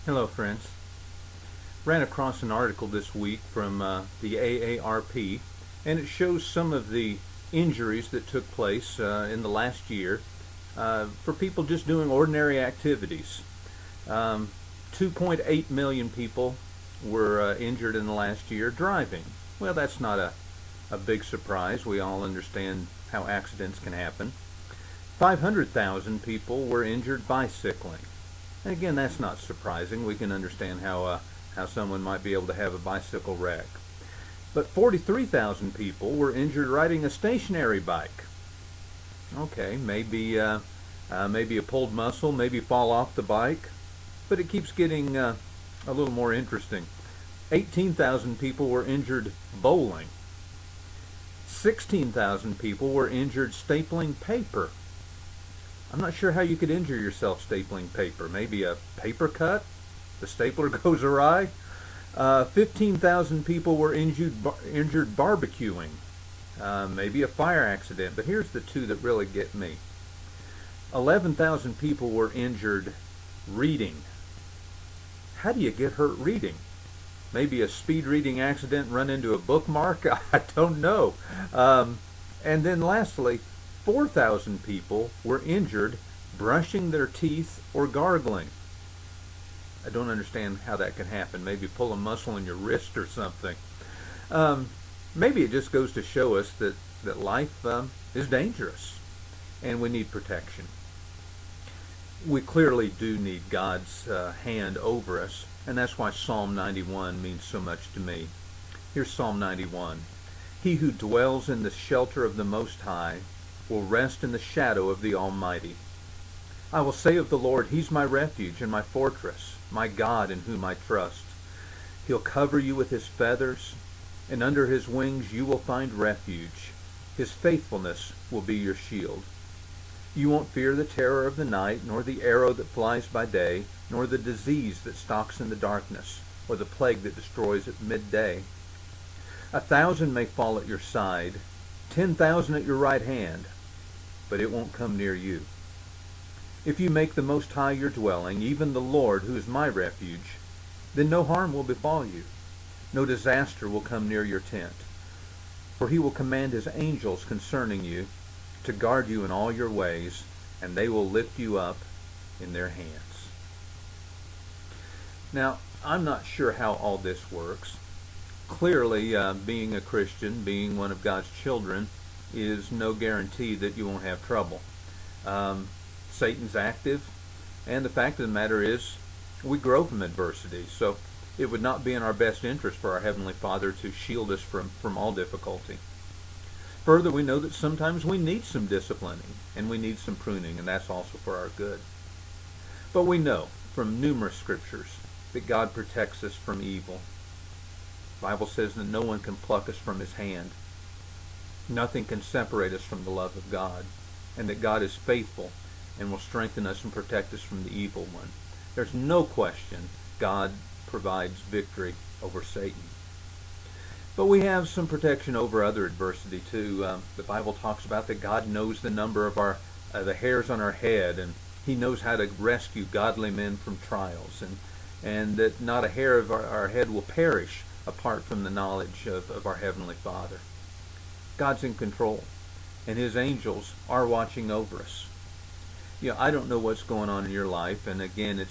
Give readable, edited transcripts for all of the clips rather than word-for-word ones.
Hello, friends. Ran across an article this week from the AARP, and it shows some of the injuries that took place in the last year for people just doing ordinary activities. 2.8 million people were injured in the last year driving. Well, that's not a big surprise. We all understand how accidents can happen. 500,000 people were injured bicycling. And again, that's not surprising. We can understand how someone might be able to have a bicycle wreck. But 43,000 people were injured riding a stationary bike. Okay, maybe a pulled muscle, maybe fall off the bike, but it keeps getting a little more interesting. 18,000 people were injured bowling. 16,000 people were injured stapling paper. I'm not sure how you could injure yourself stapling paper. Maybe a paper cut? The stapler goes awry? 15,000 people were injured barbecuing. Maybe a fire accident. But here's the two that really get me. 11,000 people were injured reading. How do you get hurt reading? Maybe a speed reading accident, run into a bookmark? I don't know. And then lastly, 4,000 people were injured brushing their teeth or gargling. I don't understand how that can happen. Maybe pull a muscle in your wrist or something. Maybe it just goes to show us that life is dangerous and we need protection. We clearly do need God's hand over us, and that's why Psalm 91 means so much to me. Here's Psalm 91. He who dwells in the shelter of the Most High will rest in the shadow of the Almighty. I will say of the Lord, He's my refuge and my fortress, my God in whom I trust. He'll cover you with His feathers, and under His wings you will find refuge. His faithfulness will be your shield. You won't fear the terror of the night, nor the arrow that flies by day, nor the disease that stalks in the darkness, or the plague that destroys at midday. 1,000 may fall at your side, 10,000 at your right hand, but it won't come near you. If you make the Most High your dwelling, even the Lord, who is my refuge, then no harm will befall you. No disaster will come near your tent. For He will command His angels concerning you to guard you in all your ways, and they will lift you up in their hands. Now, I'm not sure how all this works. Clearly, being a Christian, being one of God's children, is no guarantee that you won't have trouble. Satan's active, and the fact of the matter is we grow from adversity, so it would not be in our best interest for our Heavenly Father to shield us from all difficulty. Further, we know that sometimes we need some disciplining and we need some pruning, and that's also for our good. But we know from numerous scriptures that God protects us from evil. The Bible says that no one can pluck us from His hand. Nothing can separate us from the love of God, and that God is faithful and will strengthen us and protect us from the evil one. There's no question God provides victory over Satan. But we have some protection over other adversity too. The Bible talks about that God knows the number of the hairs on our head, and He knows how to rescue godly men from trials, and that not a hair of our head will perish apart from the knowledge of our Heavenly Father. God's in control, and His angels are watching over us. I don't know what's going on in your life, and again,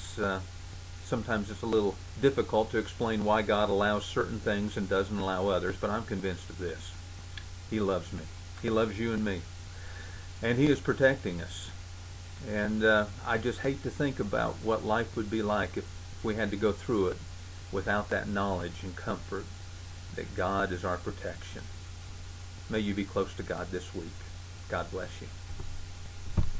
sometimes it's a little difficult to explain why God allows certain things and doesn't allow others, but I'm convinced of this. He loves me. He loves you and me. And He is protecting us. And I just hate to think about what life would be like if we had to go through it without that knowledge and comfort that God is our protection. May you be close to God this week. God bless you.